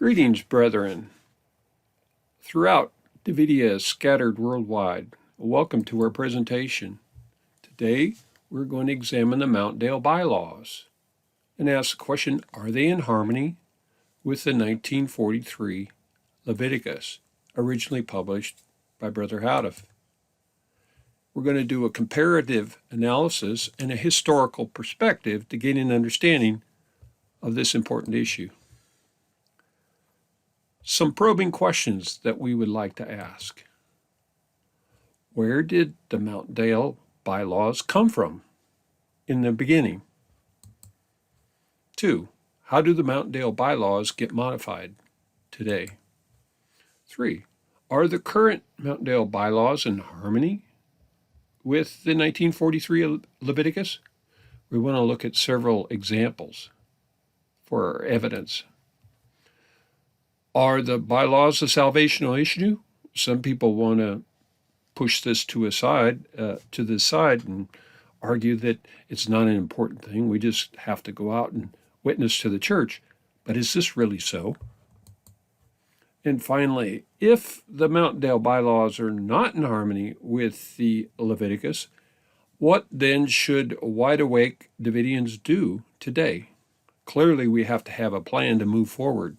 Greetings, brethren. Throughout Davidia scattered worldwide, welcome to our presentation. Today, we're going to examine the Mountaindale bylaws and ask the question, are they in harmony with the 1943 Leviticus, originally published by Brother Houteff? We're going to do a comparative analysis and a historical perspective to gain an understanding of this important issue. Some probing questions that we would like to ask. Where did the Mountaindale bylaws come from in the beginning? 2. How do the Mountaindale bylaws get modified today? 3. Are the current Mountaindale bylaws in harmony with the 1943 Leviticus? We want to look at several examples for evidence. Are the bylaws a salvational issue? Some people want to push this to the side and argue that it's not an important thing. We just have to go out and witness to the church. But is this really so? And finally, if the Mountaindale bylaws are not in harmony with the Leviticus, what then should wide-awake Davidians do today? Clearly, we have to have a plan to move forward.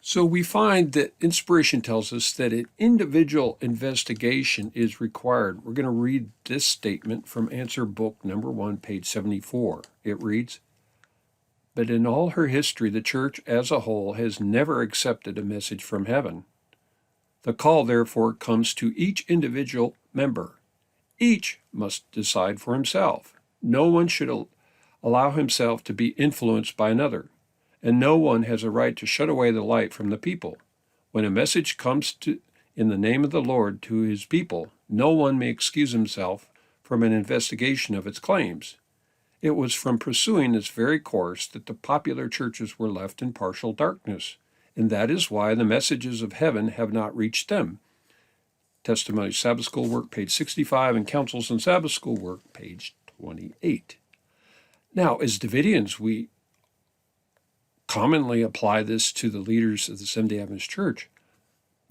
So we find that inspiration tells us that an individual investigation is required. We're going to read this statement from Answer Book number 1, page 74. It reads, "But in all her history, the Church as a whole has never accepted a message from heaven. The call, therefore, comes to each individual member. Each must decide for himself. No one should allow himself to be influenced by another. And no one has a right to shut away the light from the people. When a message comes in the name of the Lord to his people, no one may excuse himself from an investigation of its claims. It was from pursuing this very course that the popular churches were left in partial darkness, and that is why the messages of heaven have not reached them." Testimony Sabbath School Work, page 65, and Counsels in Sabbath School Work, page 28. Now, as Davidians, we commonly apply this to the leaders of the Seventh-day Adventist Church.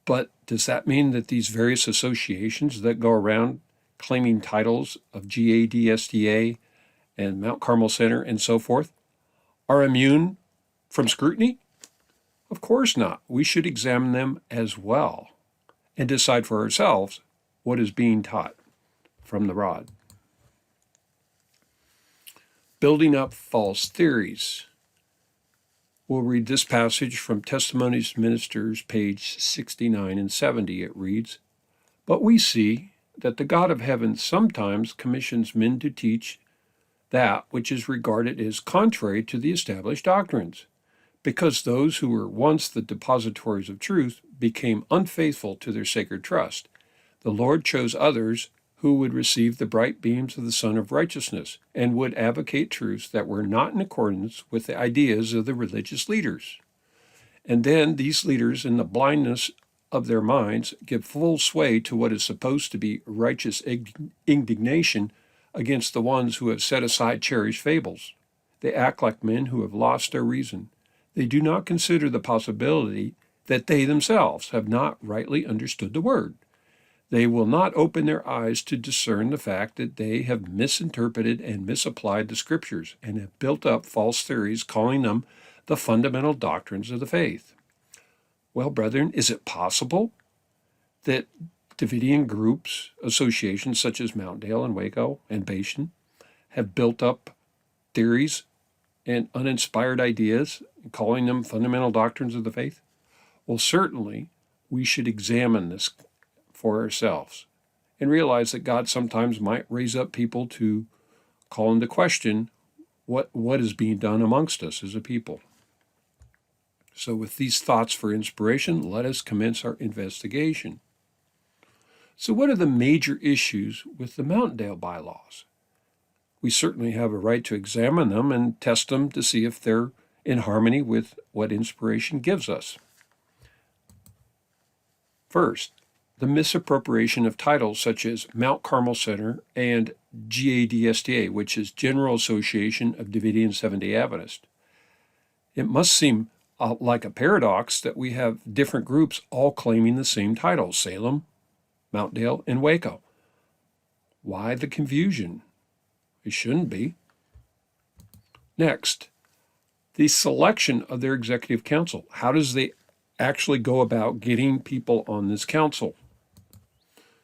But does that mean that these various associations that go around claiming titles of GA-DSDA and Mount Carmel Center and so forth are immune from scrutiny? Of course not. We should examine them as well and decide for ourselves what is being taught from the rod. Building up false theories. We'll read this passage from Testimonies to Ministers, page 69 and 70. It reads, "But we see that the God of heaven sometimes commissions men to teach that which is regarded as contrary to the established doctrines, because those who were once the depositories of truth became unfaithful to their sacred trust. The Lord chose others who would receive the bright beams of the Sun of Righteousness and would advocate truths that were not in accordance with the ideas of the religious leaders. And then these leaders, in the blindness of their minds, give full sway to what is supposed to be righteous indignation against the ones who have set aside cherished fables. They act like men who have lost their reason. They do not consider the possibility that they themselves have not rightly understood the word. They will not open their eyes to discern the fact that they have misinterpreted and misapplied the Scriptures and have built up false theories, calling them the fundamental doctrines of the faith." Well, brethren, is it possible that Davidian groups, associations such as Mountaindale and Waco and Bashan, have built up theories and uninspired ideas, calling them fundamental doctrines of the faith? Well, certainly we should examine this for ourselves and realize that God sometimes might raise up people to call into question what is being done amongst us as a people. So with these thoughts for inspiration, let us commence our investigation. So what are the major issues with the Mountaindale bylaws? We certainly have a right to examine them and test them to see if they're in harmony with what inspiration gives us. First, the misappropriation of titles such as Mount Carmel Center and GA-DSDA, which is General Association of Davidian Seventh-day Adventists. It must seem like a paradox that we have different groups all claiming the same title: Salem, Mountaindale, and Waco. Why the confusion? It shouldn't be. Next, the selection of their executive council. How does they actually go about getting people on this council?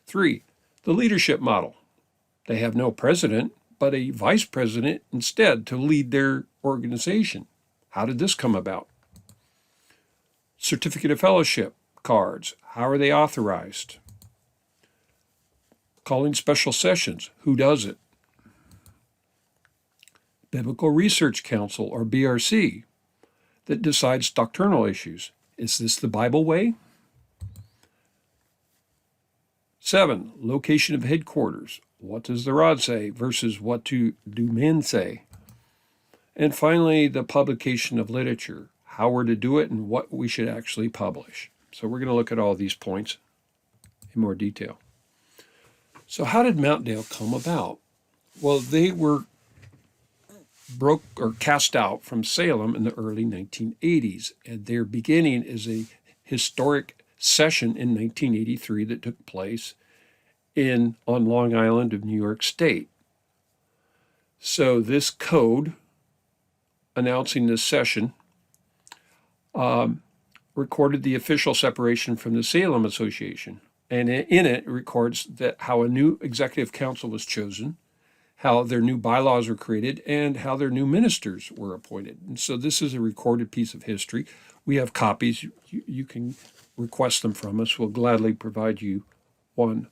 3, the leadership model. They have no president, but a vice president instead to lead their organization. How did this come about? Certificate of fellowship cards. How are they authorized? Calling special sessions. Who does it? Biblical Research Council, or BRC, that decides doctrinal issues. Is this the Bible way? 7, location of headquarters. What does the rod say versus what do men say? And finally, the publication of literature, how we're to do it and what we should actually publish. So we're going to look at all these points in more detail. So how did Mountaindale come about? Well, they were broke or cast out from Salem in the early 1980s, and their beginning is a historic session in 1983 that took place on Long Island of New York State. So this code announcing this session recorded the official separation from the Salem Association, and in it records that how a new executive council was chosen, how their new bylaws were created, and how their new ministers were appointed. And so this is a recorded piece of history. We have copies. You can request them from us. We'll gladly provide you one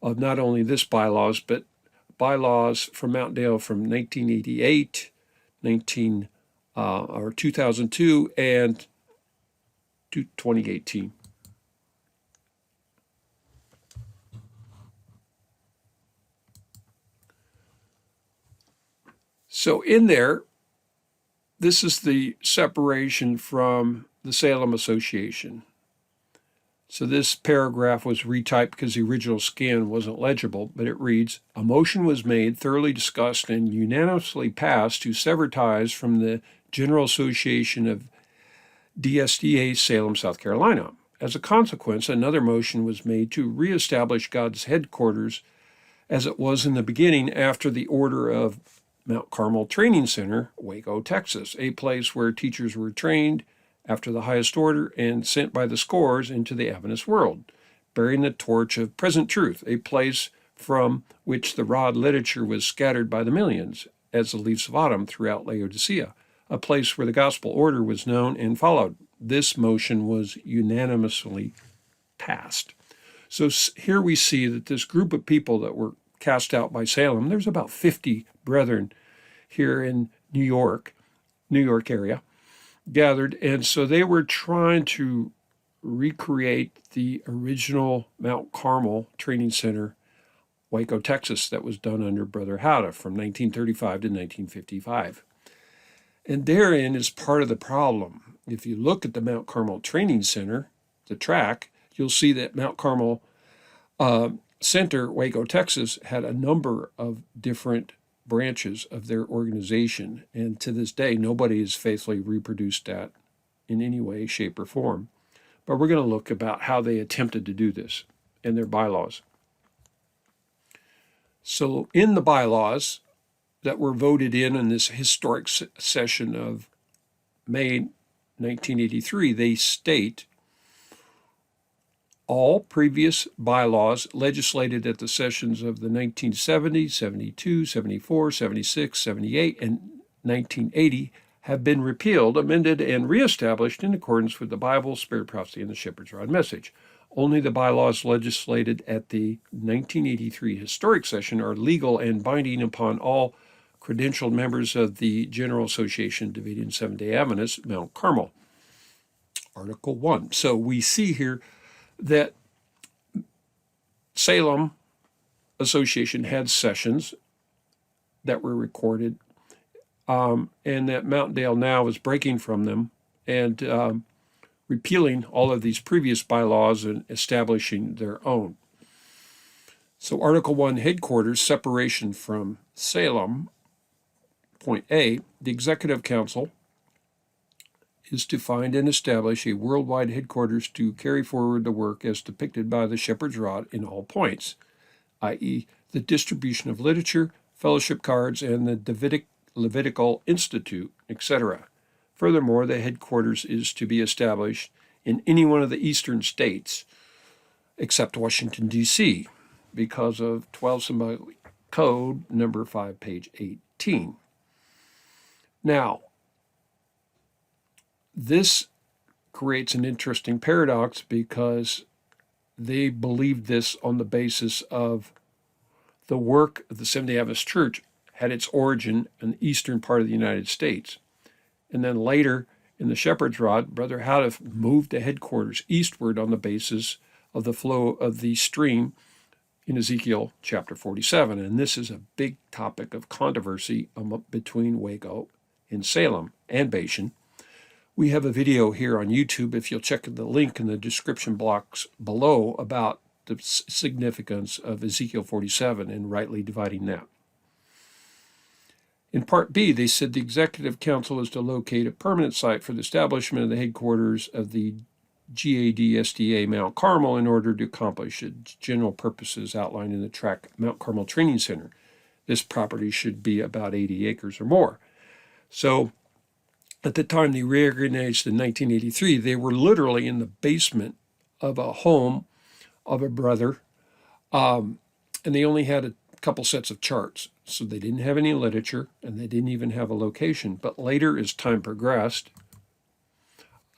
of not only this bylaws, but bylaws from Mountaindale from 1988, 2002, and 2018. So in there, this is the separation from the Salem Association. So this paragraph was retyped because the original scan wasn't legible, but it reads, a motion was made, thoroughly discussed, and unanimously passed to sever ties from the General Association of GA-DSDA Salem, South Carolina. As a consequence, another motion was made to reestablish God's headquarters as it was in the beginning after the order of Mount Carmel Training Center, Waco, Texas, a place where teachers were trained after the highest order and sent by the scores into the Adventist world, bearing the torch of present truth, a place from which the rod literature was scattered by the millions as the leaves of autumn throughout Laodicea, a place where the gospel order was known and followed. This motion was unanimously passed. So here we see that this group of people that were cast out by Salem, there's about 50 brethren here in New York area, gathered, and so they were trying to recreate the original Mount Carmel Training Center, Waco, Texas, that was done under Brother Houteff from 1935 to 1955. And therein is part of the problem. If you look at the Mount Carmel Training Center, the track, you'll see that Mount Carmel Center, Waco, Texas, had a number of different branches of their organization, and to this day nobody has faithfully reproduced that in any way, shape, or form. But we're going to look about how they attempted to do this in their bylaws. So in the bylaws that were voted in this historic session of May 1983, they state all previous bylaws legislated at the sessions of the 1970, 72, 74, 76, 78, and 1980 have been repealed, amended, and reestablished in accordance with the Bible, Spirit Prophecy, and the Shepherd's Rod Message. Only the bylaws legislated at the 1983 historic session are legal and binding upon all credentialed members of the General Association Davidian Seventh-day Adventists, Mount Carmel. Article 1. So we see here that Salem Association had sessions that were recorded, and that Mountaindale now is breaking from them and repealing all of these previous bylaws and establishing their own. So Article 1, headquarters, separation from Salem. Point A, the Executive Council is to find and establish a worldwide headquarters to carry forward the work as depicted by the shepherd's rod in all points, i.e., the distribution of literature, fellowship cards, and the Levitical Institute, etc. Furthermore, the headquarters is to be established in any one of the eastern states, except Washington, D.C., because of 12 Symbolic Code, number 5, page 18. Now, this creates an interesting paradox because they believed this on the basis of the work of the Seventh-day Adventist Church had its origin in the eastern part of the United States. And then later, in the Shepherd's Rod, Brother Houteff moved the headquarters eastward on the basis of the flow of the stream in Ezekiel chapter 47. And this is a big topic of controversy between Waco and Salem and Bashan. We have a video here on YouTube, if you'll check the link in the description box below, about the significance of Ezekiel 47 and rightly dividing that. In Part B, they said the Executive Council is to locate a permanent site for the establishment of the headquarters of the GA-DSDA Mount Carmel in order to accomplish its general purposes outlined in the tract Mount Carmel Training Center. This property should be about 80 acres or more. So at the time they reorganized in 1983, they were literally in the basement of a home of a brother, and they only had a couple sets of charts. So they didn't have any literature, and they didn't even have a location. But later, as time progressed,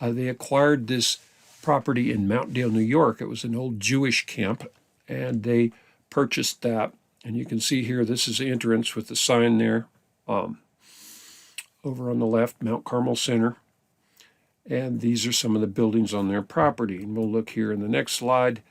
they acquired this property in Mountaindale, New York. It was an old Jewish camp, and they purchased that. And you can see here, this is the entrance with the sign there. Over on the left, Mount Carmel Center. And these are some of the buildings on their property. And we'll look here in the next slide.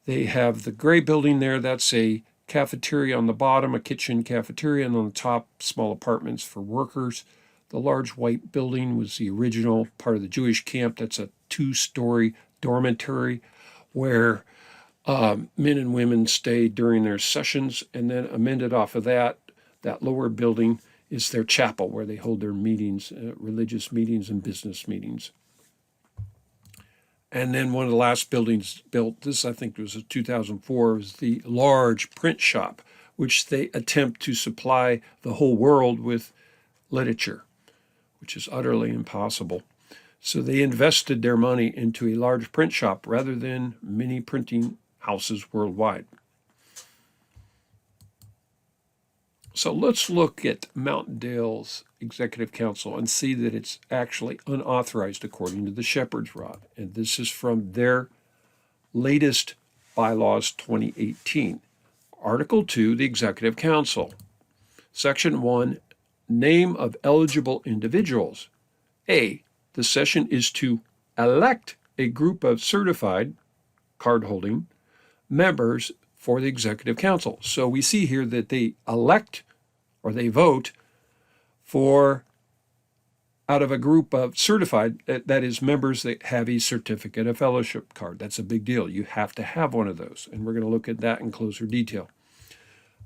They have the gray building there. That's a cafeteria on the bottom, a kitchen cafeteria, and on the top, small apartments for workers. The large white building was the original part of the Jewish camp. That's a 2-story dormitory where men and women stayed during their sessions. And then amended off of that, that lower building is their chapel where they hold their meetings, religious meetings and business meetings. And then one of the last buildings built, this I think was 2004, was the large print shop, which they attempt to supply the whole world with literature, which is utterly impossible. So they invested their money into a large print shop rather than many printing houses worldwide. So let's look at Mountaindale's Executive Council and see that it's actually unauthorized according to the Shepherd's Rod. And this is from their latest bylaws 2018. Article 2, the Executive Council. Section 1, name of eligible individuals. A, the session is to elect a group of certified card-holding members for the Executive Council. So we see here that they elect or they vote for out of a group of certified, that is members that have a certificate of fellowship card. That's a big deal. You have to have one of those. And we're going to look at that in closer detail.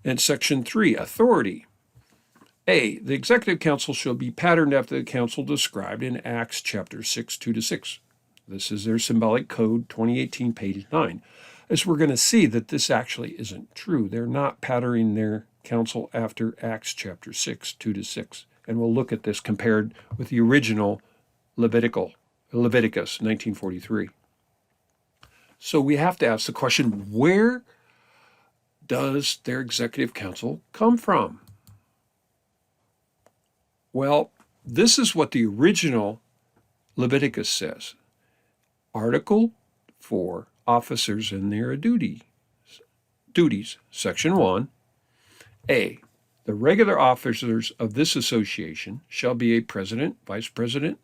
And Section 3, authority. A, the Executive Council shall be patterned after the council described in Acts chapter 6, 2-6. This is their symbolic code, 2018, page 9. As we're going to see that this actually isn't true. They're not patterning their council after Acts chapter 6, 2-6. And we'll look at this compared with the original Leviticus, 1943. So we have to ask the question, where does their Executive Council come from? Well, this is what the original Leviticus says. Article 4, officers and their duties. Section 1, A, the regular officers of this association shall be a president, vice president,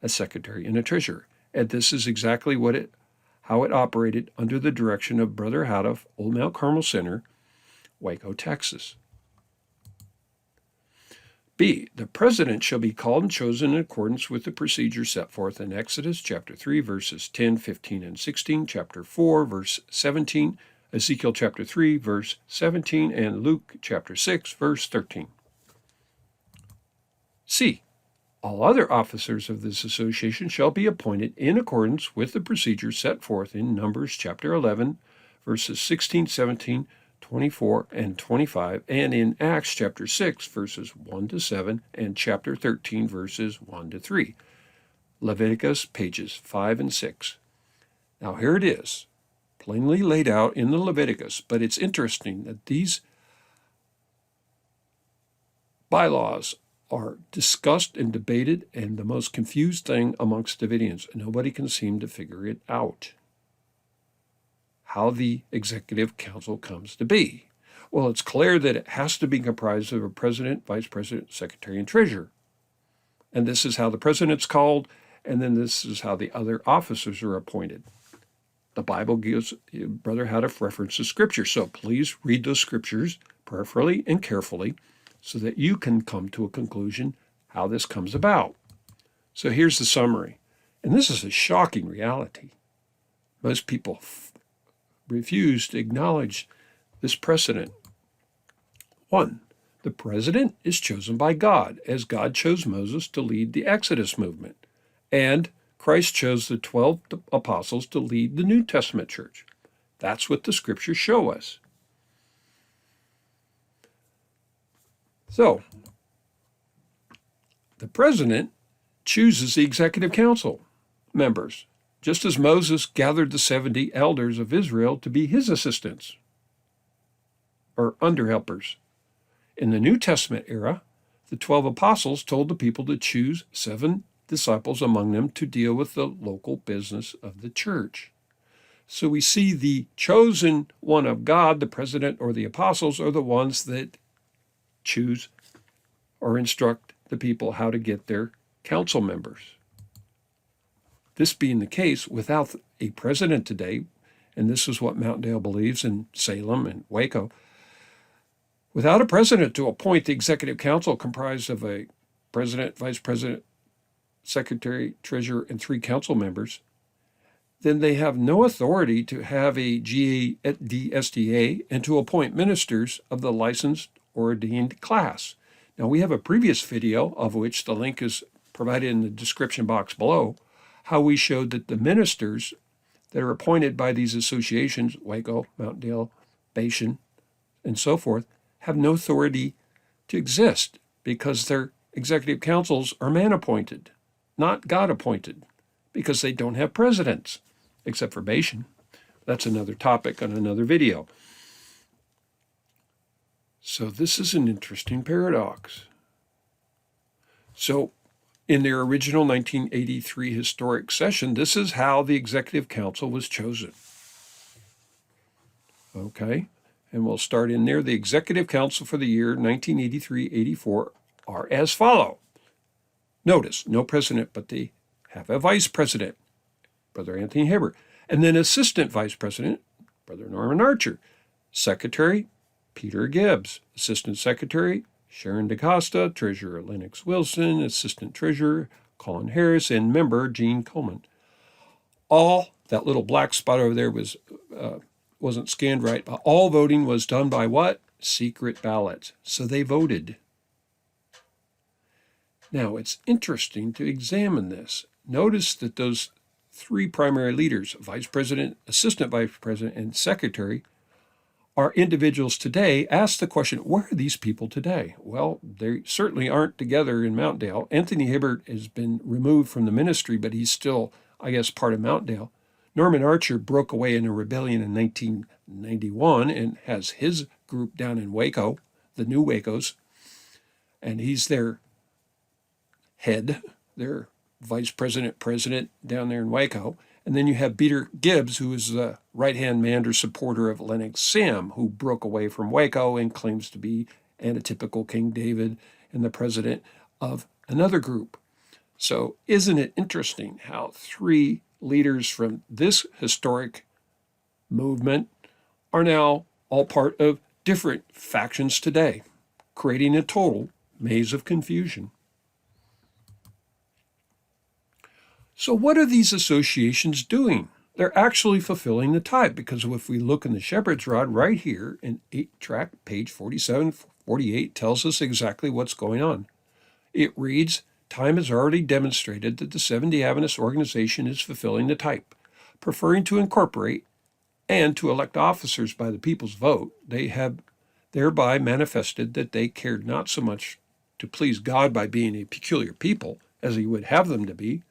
a secretary, and a treasurer. And this is exactly how it operated under the direction of Brother Houteff, Old Mount Carmel Center, Waco, Texas. B, the president shall be called and chosen in accordance with the procedure set forth in Exodus chapter 3, verses 10, 15, and 16, chapter 4, verse 17, Ezekiel chapter 3, verse 17, and Luke chapter 6, verse 13. C, All other officers of this association shall be appointed in accordance with the procedure set forth in Numbers chapter 11, verses 16, 17, 24, and 25, and in Acts chapter 6, verses 1 to 7, and chapter 13, verses 1 to 3. Leviticus, pages 5 and 6. Now here it is, plainly laid out in the Leviticus, but it's interesting that these bylaws are discussed and debated, and the most confused thing amongst Davidians. Nobody can seem to figure it out, how the executive council comes to be. Well, it's clear that it has to be comprised of a president, vice president, secretary, and treasurer. And this is how the president's called, and then this is how the other officers are appointed. The Bible gives Brother Houteff reference to Scripture, so please read those Scriptures prayerfully and carefully so that you can come to a conclusion how this comes about. So here's the summary, and this is a shocking reality. Most people refuse to acknowledge this precedent. 1. The president is chosen by God, as God chose Moses to lead the Exodus movement, and Christ chose the 12 apostles to lead the New Testament church. That's what the Scriptures show us. So, the president chooses the executive council members, just as Moses gathered the 70 elders of Israel to be his assistants or underhelpers. In the New Testament era, the 12 apostles told the people to choose 7 disciples among them to deal with the local business of the church. So we see the chosen one of God, the president or the apostles, are the ones that choose or instruct the people how to get their council members. This being the case, without a president today, and this is what Mountaindale believes in Salem and Waco, without a president to appoint the executive council comprised of a president, vice president, secretary, treasurer, and 3 council members, then they have no authority to have a GA-DSDA and to appoint ministers of the licensed or ordained class. Now, we have a previous video, of which the link is provided in the description box below, how we showed that the ministers that are appointed by these associations, Waco, Mountaindale, Bashan, and so forth, have no authority to exist because their executive councils are man-appointed, not God-appointed, because they don't have presidents, except for Bashan. That's another topic on another video. So this is an interesting paradox. So in their original 1983 historic session, this is how the Executive Council was chosen. Okay, and we'll start in there. The Executive Council for the year 1983-84 are as follow. Notice, no president, but they have a vice president, Brother Anthony Hibbert, and then assistant vice president, Brother Norman Archer, secretary, Peter Gibbs, assistant secretary, Sharon DaCosta, treasurer Lennox Wilson, assistant treasurer Colin Harris, and member Gene Coleman. All, that little black spot over there wasn't scanned right, but all voting was done by what? Secret ballots. So they voted. Now, it's interesting to examine this. Notice that those 3 primary leaders, vice president, assistant vice president, and secretary, are individuals today. Ask the question, where are these people today? Well, they certainly aren't together in Mountaindale. Anthony Hibbert has been removed from the ministry, but he's still, I guess, part of Mountaindale. Norman Archer broke away in a rebellion in 1991 and has his group down in Waco, the New Wacos, and he's their head, their vice president, president down there in Waco. And then you have Peter Gibbs, who is the right-hand man or supporter of Lennox Sam, who broke away from Waco and claims to be antitypical King David and the president of another group. So isn't it interesting how 3 leaders from this historic movement are now all part of different factions today, creating a total maze of confusion? So what are these associations doing? They're actually fulfilling the type, because if we look in the Shepherd's Rod right here in 8-track, page 47, 48, tells us exactly what's going on. It reads, time has already demonstrated that the Seventh-day Adventist organization is fulfilling the type. Preferring to incorporate and to elect officers by the people's vote, they have thereby manifested that they cared not so much to please God by being a peculiar people, as he would have them to be,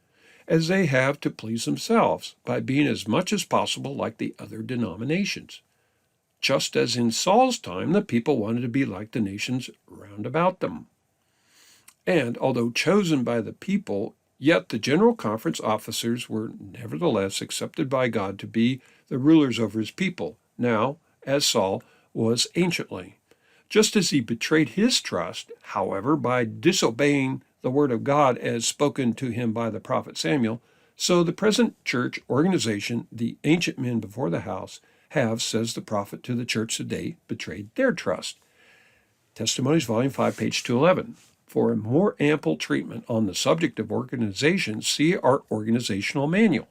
as they have to please themselves by being as much as possible like the other denominations. Just as in Saul's time, the people wanted to be like the nations round about them. And although chosen by the people, yet the general conference officers were nevertheless accepted by God to be the rulers over his people, now, as Saul was anciently. Just as he betrayed his trust, however, by disobeying the word of God as spoken to him by the prophet Samuel, so the present church organization, the ancient men before the house, have, says the prophet to the church today, betrayed their trust. Testimonies, Volume 5, page 211. For a more ample treatment on the subject of organization, see our organizational manual.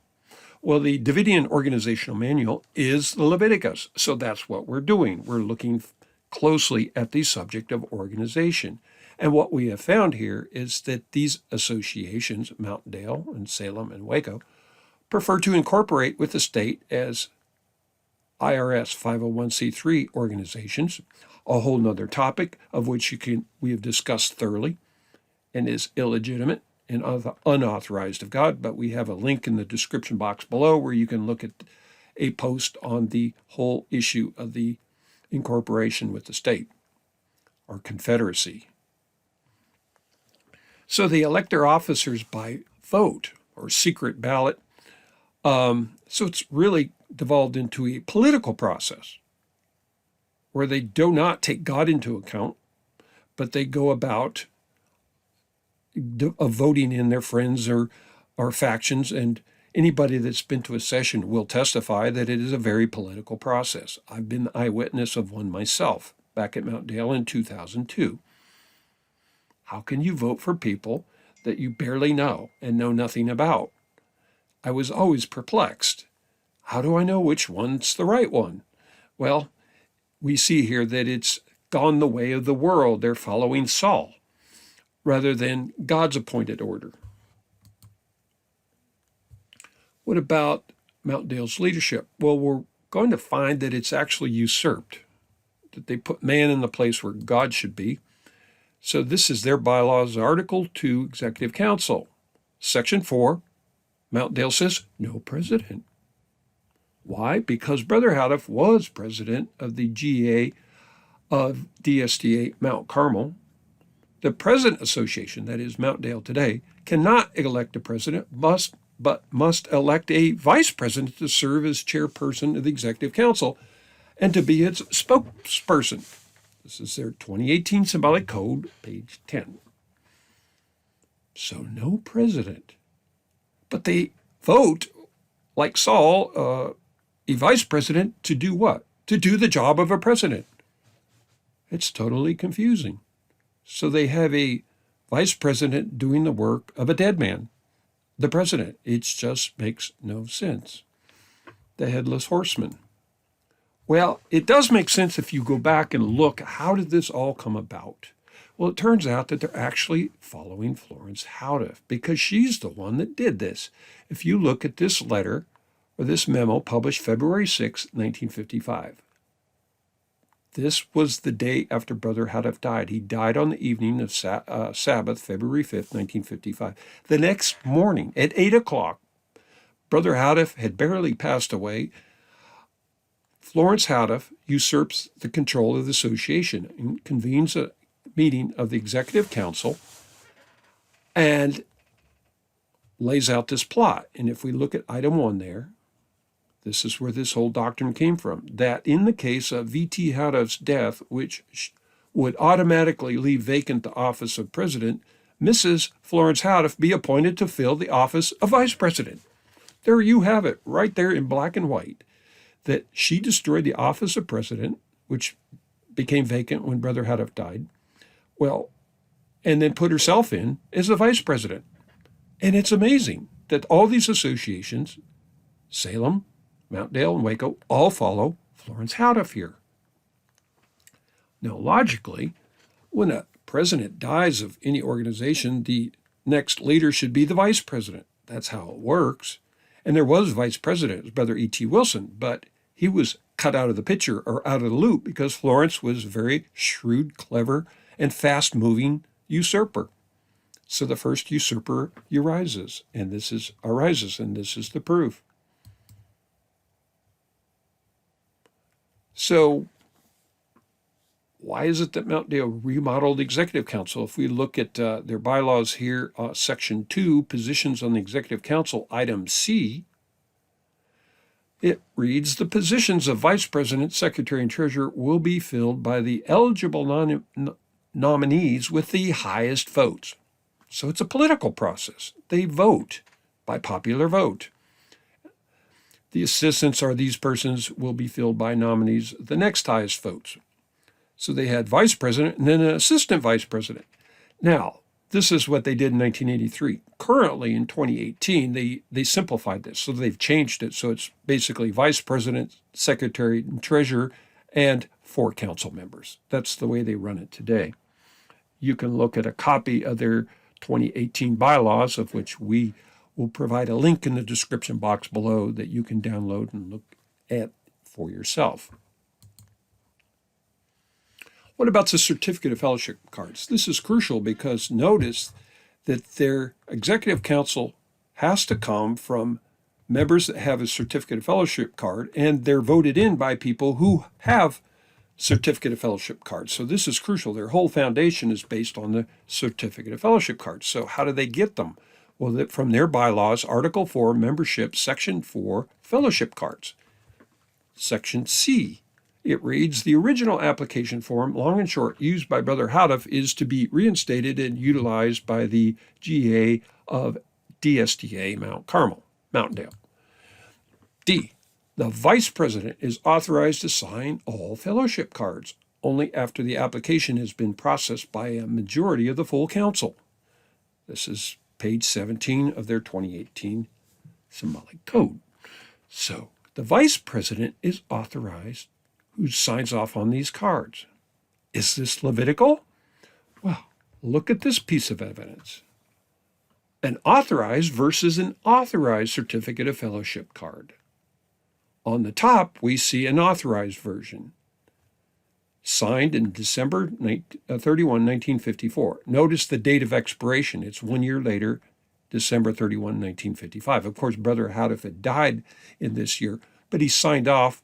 Well, the Davidian organizational manual is the Leviticus, so that's what we're doing. We're looking closely at the subject of organization. And what we have found here is that these associations, Mountaindale and Salem and Waco, prefer to incorporate with the state as IRS 501c3 organizations, a whole nother topic of which we have discussed thoroughly and is illegitimate and unauthorized of God, but we have a link in the description box below where you can look at a post on the whole issue of the incorporation with the state or confederacy. So they elect their officers by vote or secret ballot. So it's really devolved into a political process where they do not take God into account, but they go about voting in their friends or factions, and anybody that's been to a session will testify that it is a very political process. I've been the eyewitness of one myself back at Mountaindale in 2002. How can you vote for people that you barely know and know nothing about? I was always perplexed. How do I know which one's the right one? Well, we see here that it's gone the way of the world. They're following Saul rather than God's appointed order. What about Mountaindale's leadership? Well, we're going to find that it's actually usurped, that they put man in the place where God should be. So this is their bylaws, Article 2, Executive Council. Section 4, Mountaindale says, no president. Why? Because Brother Houteff was president of the GA-DSDA Mount Carmel. The President Association, that is Mountaindale today, cannot elect a president, but must elect a vice president to serve as chairperson of the Executive Council and to be its spokesperson. This is their 2018 Symbolic Code, page 10. So no president. But they vote, like Saul, a vice president to do what? To do the job of a president. It's totally confusing. So they have a vice president doing the work of a dead man, the president. It just makes no sense. The headless horseman. Well, it does make sense if you go back and look, how did this all come about? Well, it turns out that they're actually following Florence Houteff because she's the one that did this. If you look at this letter or this memo published February 6, 1955, this was the day after Brother Houteff died. He died on the evening of Sabbath, February 5th, 1955. The next morning at 8 o'clock, Brother Houteff had barely passed away. Florence Houteff usurps the control of the association and convenes a meeting of the Executive Council and lays out this plot. And if we look at item 1 there, this is where this whole doctrine came from, that in the case of V.T. Houteff's death, which would automatically leave vacant the office of president, Mrs. Florence Houteff be appointed to fill the office of vice president. There you have it, right there in black and white, that she destroyed the office of president, which became vacant when Brother Houteff died, well, and then put herself in as the vice president. And it's amazing that all these associations, Salem, Mountaindale, and Waco, all follow Florence Houteff here. Now, logically, when a president dies of any organization, the next leader should be the vice president. That's how it works. And there was a vice president, it was Brother E.T. Wilson, but he was cut out of the picture or out of the loop because Florence was a very shrewd, clever, and fast-moving usurper. So the first usurper arises, and this is the proof. So why is it that Mountaindale remodeled the Executive Council? If we look at their bylaws here, Section 2, Positions on the Executive Council, Item C, it reads, the positions of Vice President, Secretary, and Treasurer will be filled by the eligible nominees with the highest votes. So it's a political process. They vote by popular vote. The assistants are these persons will be filled by nominees the next highest votes. So they had vice president and then an assistant vice president. Now, this is what they did in 1983. Currently, in 2018, they simplified this. So they've changed it. So it's basically vice president, secretary, and treasurer, and 4 council members. That's the way they run it today. You can look at a copy of their 2018 bylaws, of which we will provide a link in the description box below that you can download and look at for yourself. What about the certificate of fellowship cards? This is crucial because notice that their executive council has to come from members that have a certificate of fellowship card, and they're voted in by people who have certificate of fellowship cards. So this is crucial. Their whole foundation is based on the certificate of fellowship cards. So how do they get them? Well, from their bylaws, Article 4, Membership, Section 4, Fellowship Cards. Section C, it reads, the original application form, long and short, used by Brother Houteff is to be reinstated and utilized by the GA of DSDA Mountaindale. D, the Vice President is authorized to sign all fellowship cards only after the application has been processed by a majority of the full council. This is page 17 of their 2018 symbolic code. So the Vice President is authorized who signs off on these cards. Is this Levitical? Well, look at this piece of evidence. An authorized versus an authorized certificate of fellowship card. On the top, we see an authorized version, signed in December 31, 1954. Notice the date of expiration. It's 1 year later, December 31, 1955. Of course, Brother Houteff had died in this year, but he signed off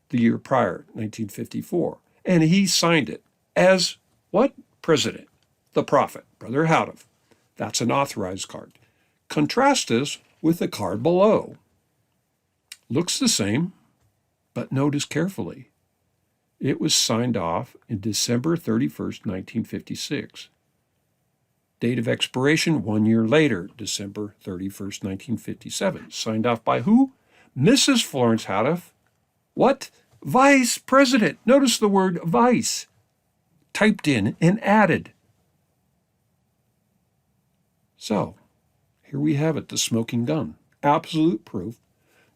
the year prior, 1954. And he signed it as what? President, the prophet, Brother Houteff. That's an authorized card. Contrast this with the card below. Looks the same, but notice carefully. It was signed off in December 31st, 1956. Date of expiration 1 year later, December 31st, 1957. Signed off by who? Mrs. Florence Houteff. What? Vice President. Notice the word vice. Typed in and added. So, here we have it, the smoking gun. Absolute proof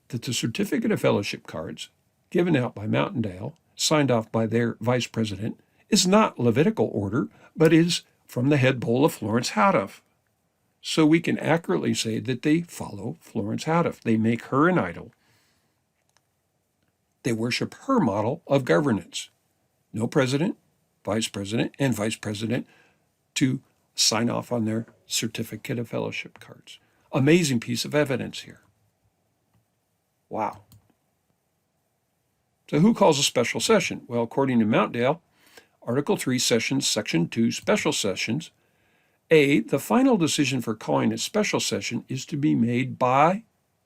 that the certificate of fellowship cards given out by Mountaindale, signed off by their vice president, is not Levitical order, but is from the head bowl of Florence Houteff. So we can accurately say that they follow Florence Houteff. They make her an idol. They worship her model of governance. No president, vice president, and vice president to sign off on their certificate of fellowship cards. Amazing piece of evidence here. Wow. So who calls a special session? Well, according to Mountaindale, Article 3, Sessions, Section 2, Special Sessions, A, the final decision for calling a special session is to be made by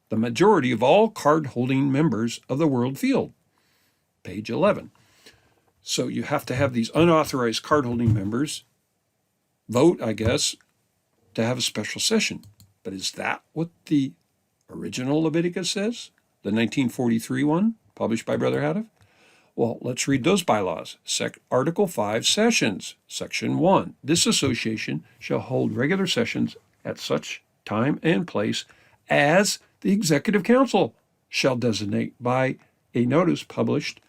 the majority of all card-holding members of the World Field. Page 11. So you have to have these unauthorized card-holding members vote, I guess, to have a special session. But is that what the original Leviticus says? The 1943 one, published by Brother Houteff? Well, let's read those bylaws. Article 5, Sessions, Section 1. This association shall hold regular sessions at such time and place as the Executive Council shall designate by a notice published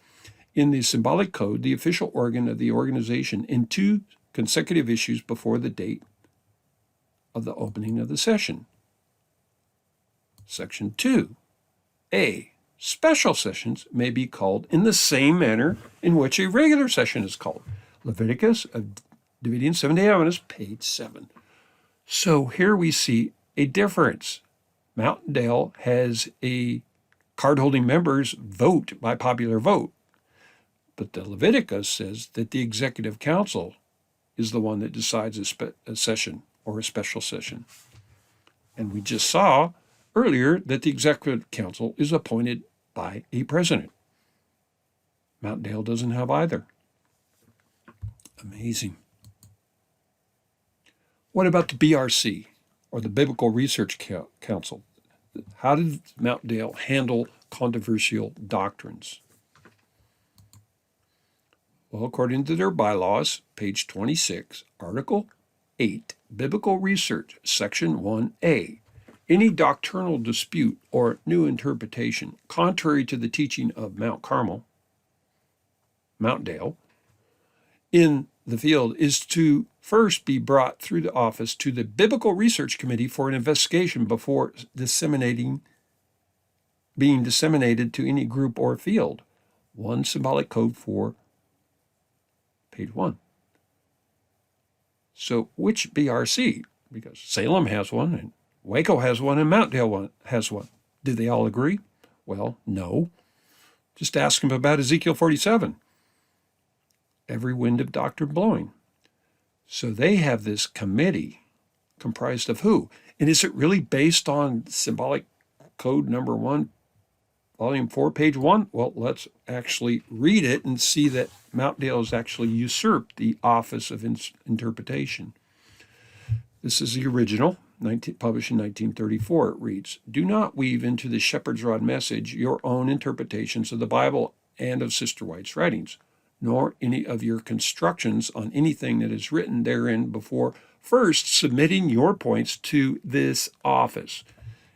in the symbolic code, the official organ of the organization, in 2 consecutive issues before the date of the opening of the session. Section 2A. Special sessions may be called in the same manner in which a regular session is called. Leviticus of Davidian 7-day Adventist, page 7. So here we see a difference. Mountaindale has a card-holding members vote by popular vote, but the Leviticus says that the Executive Council is the one that decides a session or a special session. And we just saw earlier that the Executive Council is appointed by a president. Mountaindale doesn't have either. Amazing. What about the BRC, or the Biblical Research Council? How did Mountaindale handle controversial doctrines? Well, according to their bylaws, page 26, Article 8, Biblical Research, Section 1A, any doctrinal dispute or new interpretation contrary to the teaching of Mount Carmel, Mountaindale, in the field is to first be brought through the office to the Biblical Research Committee for an investigation before being disseminated to any group or field. 1 Symbolic Code 4, page 1. So which BRC? Because Salem has one, and Waco has one, and Mountaindale has one. Do they all agree? Well, no. Just ask them about Ezekiel 47. Every wind of doctrine blowing. So they have this committee comprised of who? And is it really based on Symbolic Code number 1, volume 4, page 1? Well, let's actually read it and see that Mountaindale has actually usurped the office of interpretation. This is the original, published in 1934. It reads, "Do not weave into the shepherd's rod message your own interpretations of the Bible and of Sister White's writings, nor any of your constructions on anything that is written therein before first submitting your points to this office.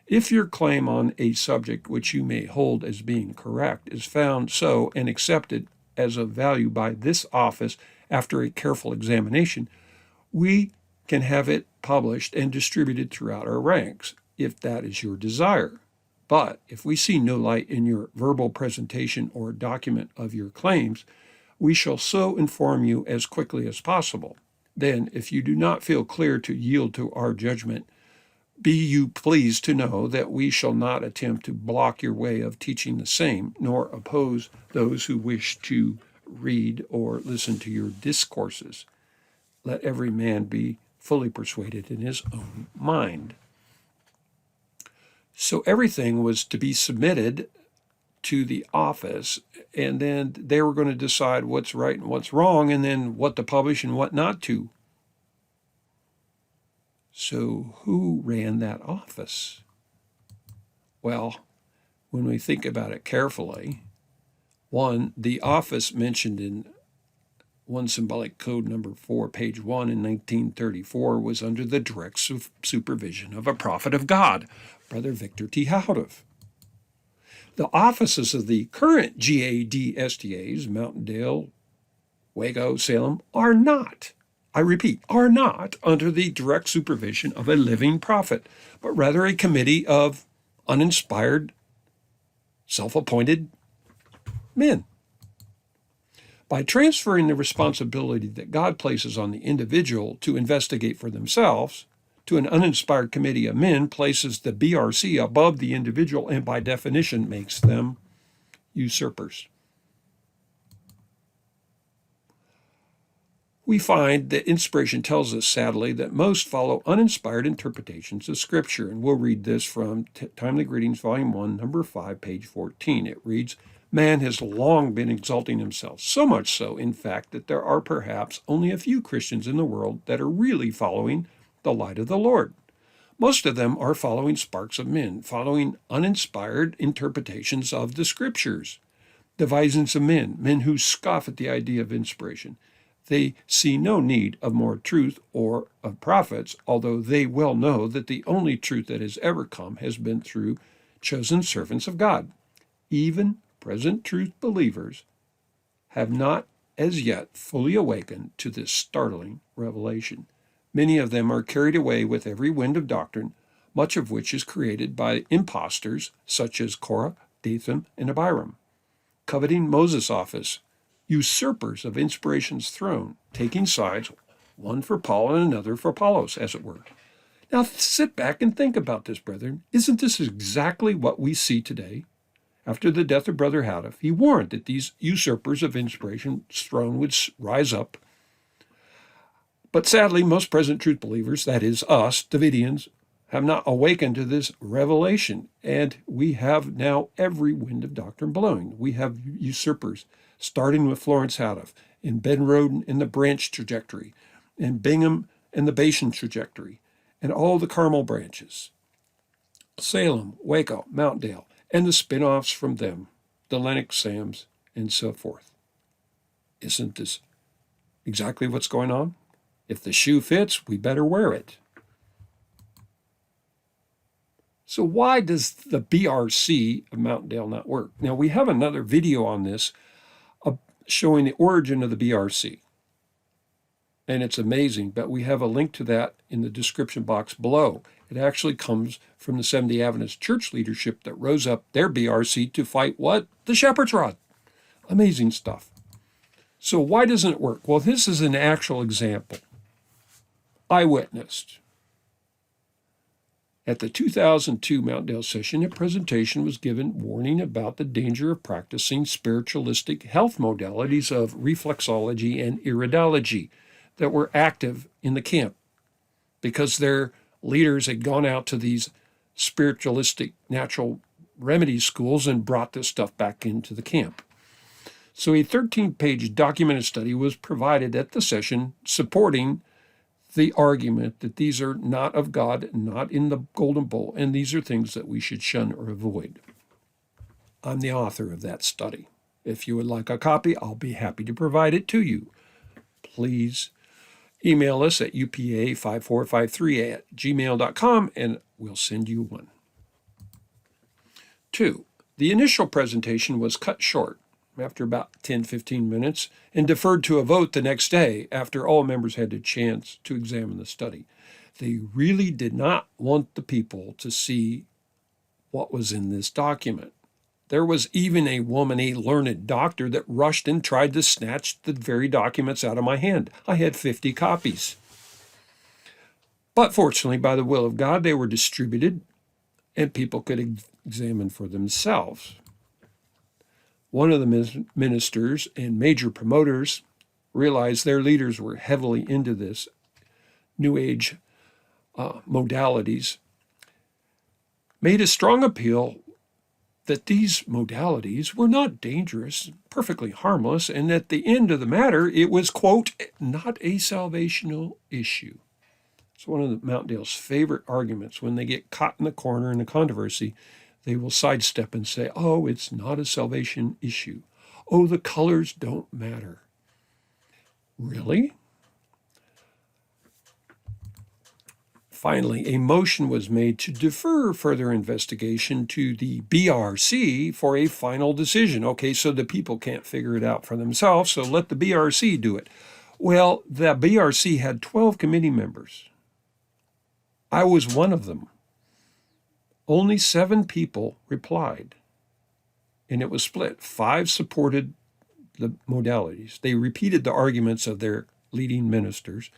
If your claim on a subject which you may hold as being correct is found so and accepted as of value by this office after a careful examination, we can have it published and distributed throughout our ranks, if that is your desire. But if we see no light in your verbal presentation or document of your claims, we shall so inform you as quickly as possible. Then, if you do not feel clear to yield to our judgment, be you pleased to know that we shall not attempt to block your way of teaching the same, nor oppose those who wish to read or listen to your discourses. Let every man be fully persuaded in his own mind." So everything was to be submitted to the office, and then they were going to decide what's right and what's wrong, and then what to publish and what not to. So who ran that office? Well, when we think about it carefully, one, the office mentioned in 1 Symbolic Code number 4, page 1 in 1934 was under the direct supervision of a prophet of God, Brother Victor T. Houteff. The offices of the current GA-DSDAs, Mountaindale, Waco, Salem, are not, I repeat, are not under the direct supervision of a living prophet, but rather a committee of uninspired, self-appointed men. By transferring the responsibility that God places on the individual to investigate for themselves to an uninspired committee of men places the BRC above the individual and by definition makes them usurpers. We find that inspiration tells us, sadly, that most follow uninspired interpretations of Scripture, and we'll read this from Timely Greetings, Volume 1, number 5, page 14. It reads, "Man has long been exalting himself, so much so, in fact, that there are perhaps only a few Christians in the world that are really following the light of the Lord. Most of them are following sparks of men, following uninspired interpretations of the Scriptures, devisings of men who scoff at the idea of inspiration. They see no need of more truth or of prophets, although they well know that the only truth that has ever come has been through chosen servants of God. Even present truth believers have not as yet fully awakened to this startling revelation. Many of them are carried away with every wind of doctrine, much of which is created by impostors such as Korah, Dathan, and Abiram, coveting Moses' office, usurpers of inspiration's throne, taking sides, one for Paul and another for Apollos, as it were. Now sit back and think about this, brethren. Isn't this exactly what we see today? After the death of Brother Houteff, he warned that these usurpers of inspiration's throne would rise up. But sadly, most present truth believers, that is us, Davidians, have not awakened to this revelation, and we have now every wind of doctrine blowing. We have usurpers, starting with Florence Houteff, and Ben Roden in the branch trajectory, and Bingham in the Bashan trajectory, and all the Carmel branches, Salem, Waco, Mountaindale, and the spin-offs from them, the Lennox Sams, and so forth. Isn't this exactly what's going on? If the shoe fits, we better wear it. So why does the BRC of Mountaindale not work? Now, we have another video on this showing the origin of the BRC. And it's amazing, but we have a link to that in the description box below. It actually comes from the Seventh-day Adventist church leadership that rose up their BRC to fight what? The shepherd's rod. Amazing stuff. So why doesn't it work? Well, this is an actual example. I witnessed. At the 2002 Mountaindale session, a presentation was given warning about the danger of practicing spiritualistic health modalities of reflexology and iridology that were active in the camp because their leaders had gone out to these spiritualistic natural remedy schools and brought this stuff back into the camp. So a 13-page documented study was provided at the session supporting the argument that these are not of God, not in the Golden Bowl, and these are things that we should shun or avoid. I'm the author of that study. If you would like a copy, I'll be happy to provide it to you. Please email us at upa5453@gmail.com, and we'll send you one. 2. The initial presentation was cut short after about 10-15 minutes and deferred to a vote the next day after all members had a chance to examine the study. They really did not want the people to see what was in this document. There was even a woman, a learned doctor, that rushed and tried to snatch the very documents out of my hand. I had 50 copies. But fortunately, by the will of God, they were distributed and people could examine for themselves. One of the ministers and major promoters realized their leaders were heavily into this New Age modalities, made a strong appeal that these modalities were not dangerous, perfectly harmless, and at the end of the matter, it was, quote, not a salvational issue. It's one of the Mountaindale's favorite arguments. When they get caught in the corner in a controversy, they will sidestep and say, oh, it's not a salvation issue. Oh, the colors don't matter. Really? Finally, a motion was made to defer further investigation to the BRC for a final decision. Okay, so the people can't figure it out for themselves, so let the BRC do it. Well, the BRC had 12 committee members. I was one of them. Only 7 people replied, and it was split. 5 supported the modalities. They repeated the arguments of their leading ministers.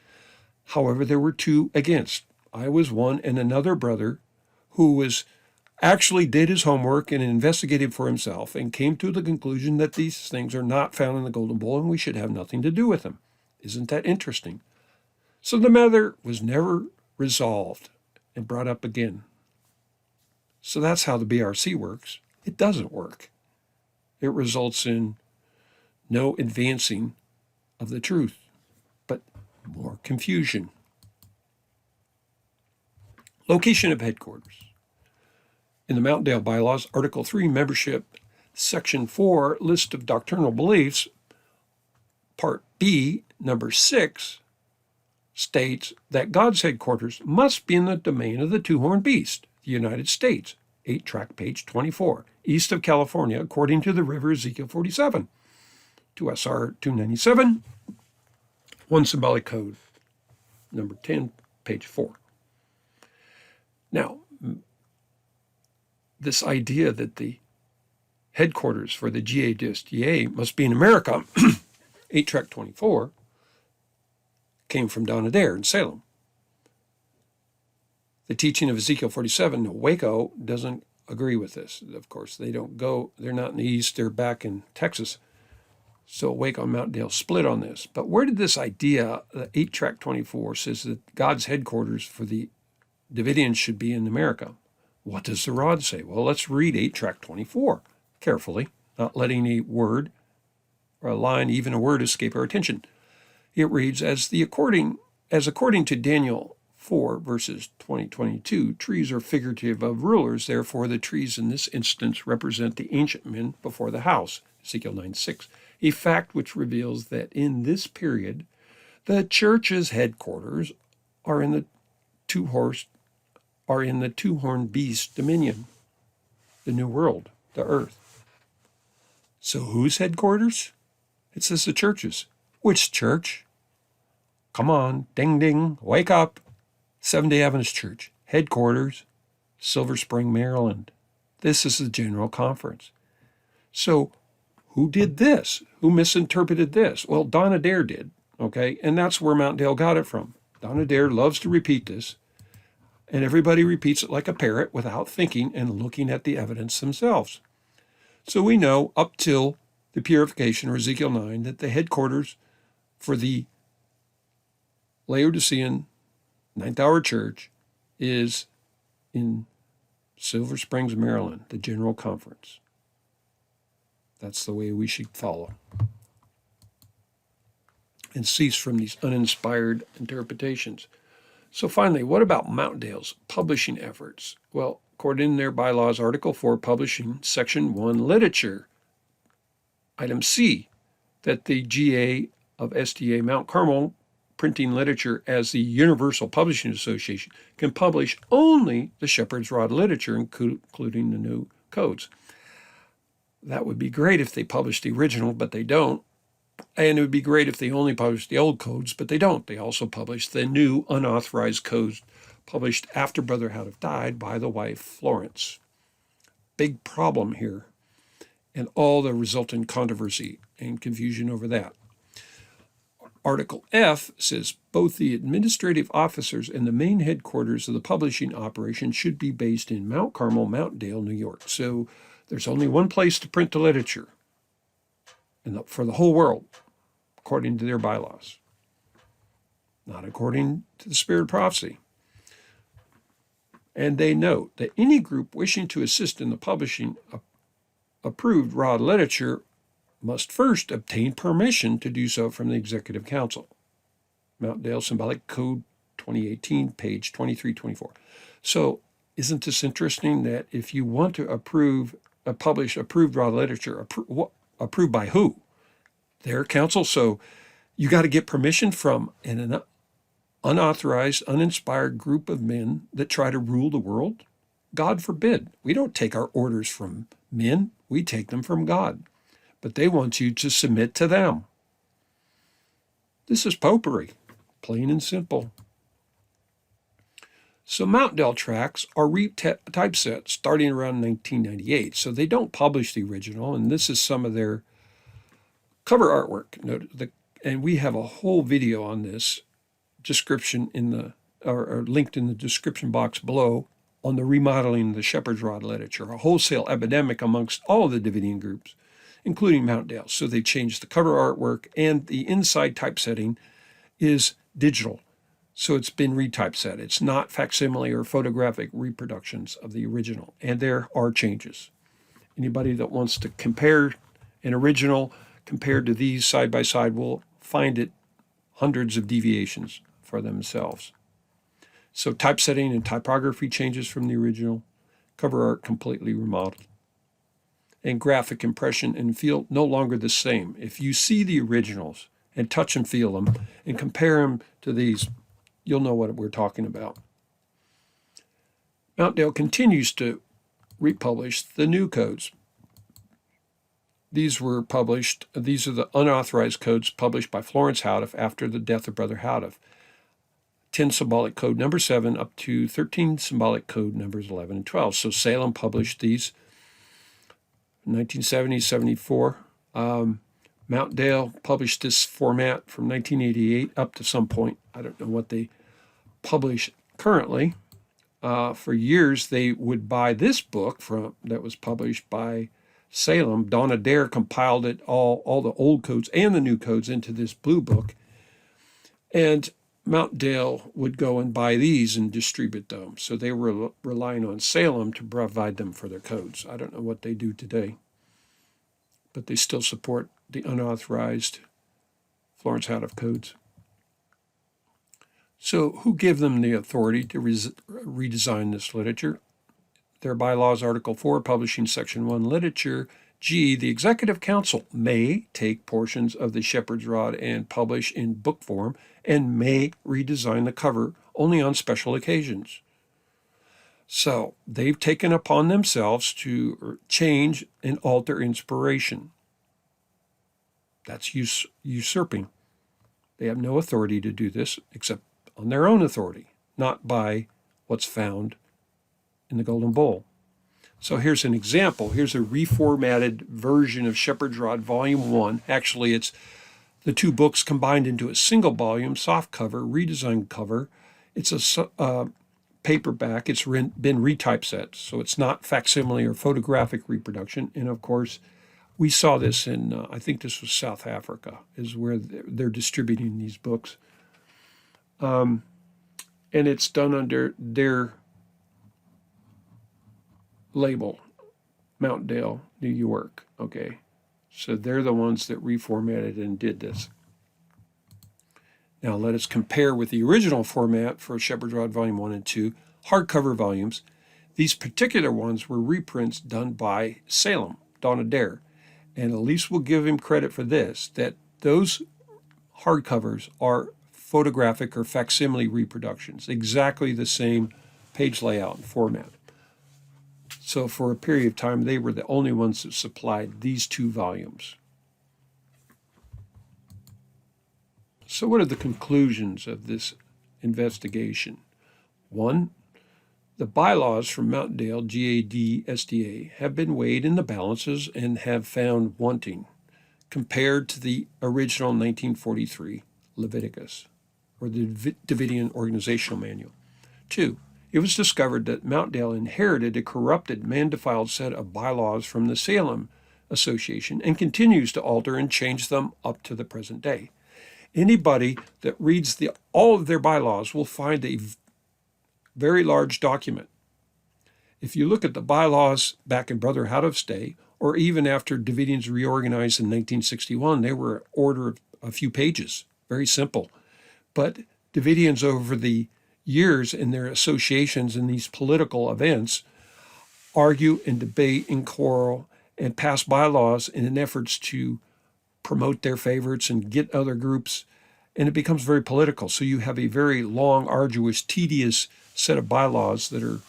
However, there were 2 against. I was one, and another brother who actually did his homework and investigated for himself and came to the conclusion that these things are not found in the Golden Bowl and we should have nothing to do with them. Isn't that interesting? So the matter was never resolved and brought up again. So that's how the BRC works. It doesn't work. It results in no advancing of the truth, but more confusion. Location of headquarters. In the Mountaindale Bylaws, Article 3, Membership, Section 4, List of Doctrinal Beliefs, Part B, Number 6, states that God's headquarters must be in the domain of the two-horned beast, the United States, 8-track page 24, east of California, according to the river Ezekiel 47, to SR 297, one symbolic code. number 10, page 4. Now, this idea that the headquarters for the GA-DSDA must be in America, 8 tract 24, came from Adair in Salem. The teaching of Ezekiel 47, Waco, doesn't agree with this. Of course, they're not in the East, they're back in Texas. So Waco and Mountaindale split on this. But where did this idea, 8 tract 24, says that God's headquarters for the Davidians should be in America? What does the rod say? Well, let's read 8 tract 24 carefully, not letting a word or a line, even a word, escape our attention. It reads, according to Daniel 4, verses 20-22, trees are figurative of rulers. Therefore, the trees in this instance represent the ancient men before the house, Ezekiel 9:6, a fact which reveals that in this period, the church's headquarters are in the two-horned beast dominion, the new world, the earth. So whose headquarters? It says the church's. Which church? Come on, ding, ding, wake up. Seventh-day Adventist Church, headquarters, Silver Spring, Maryland. This is the General Conference. So who did this? Who misinterpreted this? Well, Adair did, okay? And that's where Mountaindale got it from. Adair loves to repeat this, and everybody repeats it like a parrot without thinking and looking at the evidence themselves. So we know up till the purification, or Ezekiel 9, that the headquarters for the Laodicean Ninth Hour Church is in Silver Springs, Maryland, the General Conference. That's the way we should follow. And cease from these uninspired interpretations. So finally, what about Mountaindale's publishing efforts? Well, according to their bylaws, Article 4, Publishing, Section 1, Literature, Item C, that the GA-DSDA Mount Carmel Printing Literature as the Universal Publishing Association can publish only the Shepherd's Rod literature, including the new codes. That would be great if they published the original, but they don't. And it would be great if they only published the old codes, but they don't. They also publish the new unauthorized codes published after Brother Houteff died by the wife Florence. Big problem here, and all the resultant controversy and confusion over that. Article F says both the administrative officers and the main headquarters of the publishing operation should be based in Mount Carmel, Mountaindale, New York. So there's only one place to print the literature for the whole world, according to their bylaws, not according to the Spirit of Prophecy. And they note that any group wishing to assist in the publishing approved rod literature must first obtain permission to do so from the Executive Council. Mountaindale Symbolic Code 2018, page 23-24. So isn't this interesting that if you want to publish approved rod literature, approved by who? Their council. So you got to get permission from an unauthorized, uninspired group of men that try to rule the world? God forbid. We don't take our orders from men. We take them from God. But they want you to submit to them. This is popery, plain and simple. So Mountaindale tracts are retypeset starting around 1998. So they don't publish the original, and this is some of their cover artwork. And we have a whole video on this description or linked in the description box below on the remodeling of the Shepherd's Rod literature, a wholesale epidemic amongst all of the Davidian groups, including Mountaindale. So they changed the cover artwork, and the inside typesetting is digital. So it's been retypeset. It's not facsimile or photographic reproductions of the original, and there are changes. Anybody that wants to compare an original compared to these side by side will find it hundreds of deviations for themselves. So typesetting and typography changes from the original, cover art completely remodeled, and graphic impression and feel no longer the same. If you see the originals and touch and feel them and compare them to these, you'll know what we're talking about. Mountaindale continues to republish the new codes. These are the unauthorized codes published by Florence Houteff after the death of Brother Houteff. 10 symbolic code number 7 up to 13 symbolic code numbers 11 and 12. So Salem published these in 1970, 74. Mountaindale published this format from 1988 up to some point. I don't know what they publish currently. For years, they would buy this book that was published by Salem. Donna Dare compiled it, all the old codes and the new codes into this blue book. And Mountaindale would go and buy these and distribute them. So they were relying on Salem to provide them for their codes. I don't know what they do today, but they still support the unauthorized Florence Houteff codes. So who gave them the authority to redesign this literature? Their bylaws, Article 4, Publishing, Section 1, Literature. G, the Executive Council may take portions of the Shepherd's Rod and publish in book form and may redesign the cover only on special occasions. So they've taken upon themselves to change and alter inspiration. That's usurping. They have no authority to do this except on their own authority, not by what's found in the Golden Bowl. So here's an example. Here's a reformatted version of Shepherd's Rod, Volume 1. Actually, it's the two books combined into a single volume, soft cover, redesigned cover. It's a paperback. It's been retypeset, so it's not facsimile or photographic reproduction. And of course, we saw this in, I think this was South Africa, is where they're distributing these books. And it's done under their label, Mountaindale, New York. Okay, so they're the ones that reformatted and did this. Now let us compare with the original format for Shepherd's Rod Volume 1 and 2, hardcover volumes. These particular ones were reprints done by Salem, Donna Dare. And Elise will give him credit for this, that those hardcovers are photographic or facsimile reproductions, exactly the same page layout and format. So for a period of time, they were the only ones that supplied these two volumes. So what are the conclusions of this investigation? 1, the bylaws from Mountaindale, GA-DSDA, have been weighed in the balances and have found wanting compared to the original 1943 Leviticus, or the Davidian organizational manual. 2, it was discovered that Mountaindale inherited a corrupted, man-defiled set of bylaws from the Salem Association and continues to alter and change them up to the present day. Anybody that reads all of their bylaws will find a very large document. If you look at the bylaws back in Brother Houteff's day, or even after Davidians reorganized in 1961, they were order of a few pages, very simple. But Davidians over the years in their associations in these political events argue and debate and quarrel and pass bylaws in an efforts to promote their favorites and get other groups, and it becomes very political. So you have a very long, arduous, tedious set of bylaws that are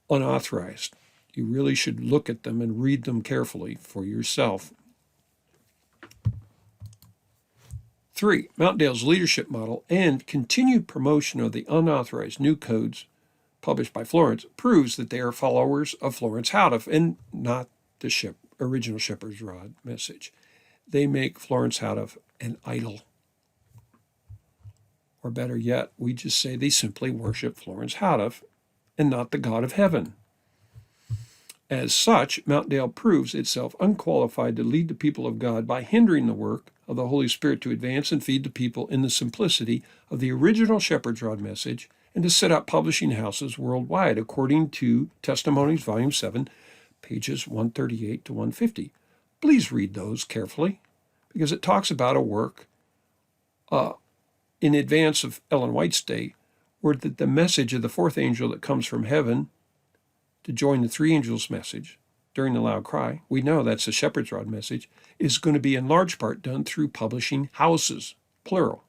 unauthorized. You really should look at them and read them carefully for yourself. 3, Mountaindale's leadership model and continued promotion of the unauthorized new codes published by Florence proves that they are followers of Florence Houteff and not the original Shepherd's Rod message. They make Florence Houteff an idol. Or better yet, we just say they simply worship Florence Houteff and not the God of heaven. As such, Mountaindale proves itself unqualified to lead the people of God by hindering the work of the Holy Spirit to advance and feed the people in the simplicity of the original Shepherd's Rod message and to set up publishing houses worldwide, according to Testimonies, Volume 7, pages 138 to 150. Please read those carefully, because it talks about a work in advance of Ellen White's day, where the message of the fourth angel that comes from heaven to join the three angels' message during the loud cry, we know that's the Shepherd's Rod message, is going to be in large part done through publishing houses, plural,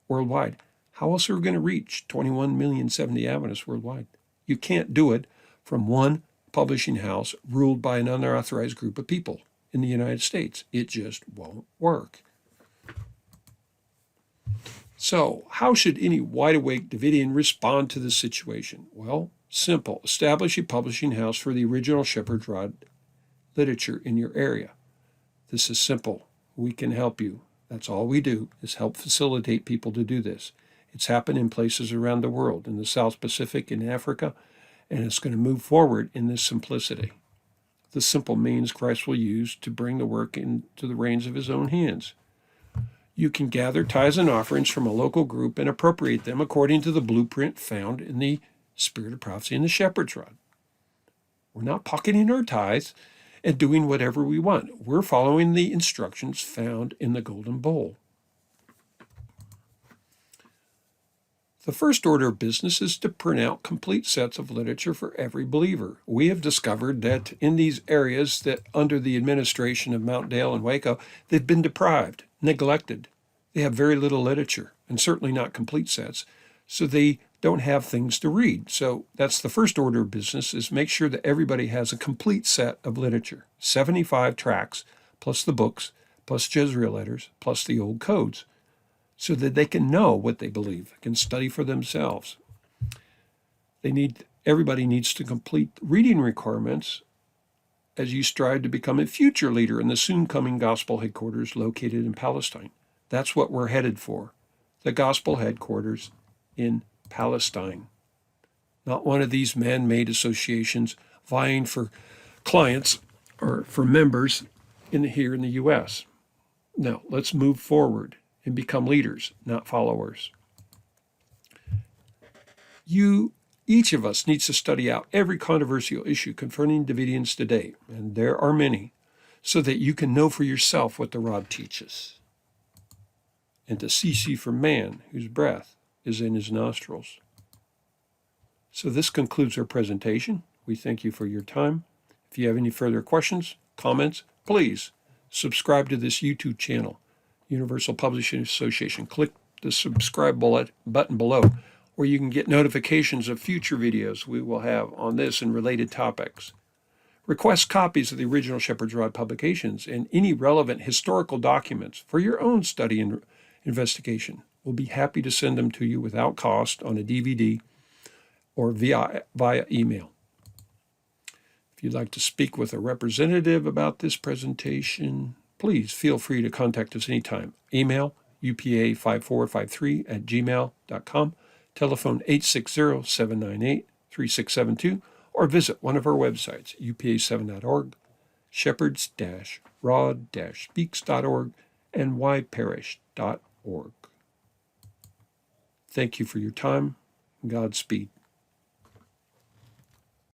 worldwide. How else are we going to reach 21 million 70 Adventists worldwide? You can't do it from one publishing house ruled by an unauthorized group of people in the United States. It just won't work. So, how should any wide-awake Davidian respond to this situation? Well, simple. Establish a publishing house for the original Shepherd's Rod literature in your area. This is simple. We can help you. That's all we do, is help facilitate people to do this. It's happened in places around the world, in the South Pacific, in Africa, and it's going to move forward in this simplicity. The simple means Christ will use to bring the work into the reins of his own hands. You can gather tithes and offerings from a local group and appropriate them according to the blueprint found in the Spirit of Prophecy and the Shepherd's Rod. We're not pocketing our tithes and doing whatever we want. We're following the instructions found in the Golden Bowl. The first order of business is to print out complete sets of literature for every believer. We have discovered that in these areas that under the administration of Mountaindale and Waco, they've been deprived, neglected. They have very little literature, and certainly not complete sets, so they don't have things to read. So that's the first order of business, is make sure that everybody has a complete set of literature, 75 tracts, plus the books, plus Jezreel letters, plus the old codes, so that they can know what they believe, can study for themselves. Everybody needs to complete reading requirements as you strive to become a future leader in the soon-coming gospel headquarters located in Palestine. That's what we're headed for, the gospel headquarters in Palestine. Not one of these man-made associations vying for clients or for members here in the U.S. Now, let's move forward and become leaders, not followers. Each of us needs to study out every controversial issue confronting Davidians today, and there are many, so that you can know for yourself what the rod teaches. And to cease ye from man, whose breath is in his nostrils. So this concludes our presentation. We thank you for your time. If you have any further questions, comments, please subscribe to this YouTube channel, Universal Publishing Association. Click the subscribe button below, where you can get notifications of future videos we will have on this and related topics. Request copies of the original Shepherd's Rod publications and any relevant historical documents for your own study and investigation. We'll be happy to send them to you without cost on a DVD or via email. If you'd like to speak with a representative about this presentation, please feel free to contact us anytime. Email upa5453@gmail.com, telephone 860-798-3672, or visit one of our websites, upa7.org, shepherds-rod-speaks.org, and yparish.org. Thank you for your time. Godspeed.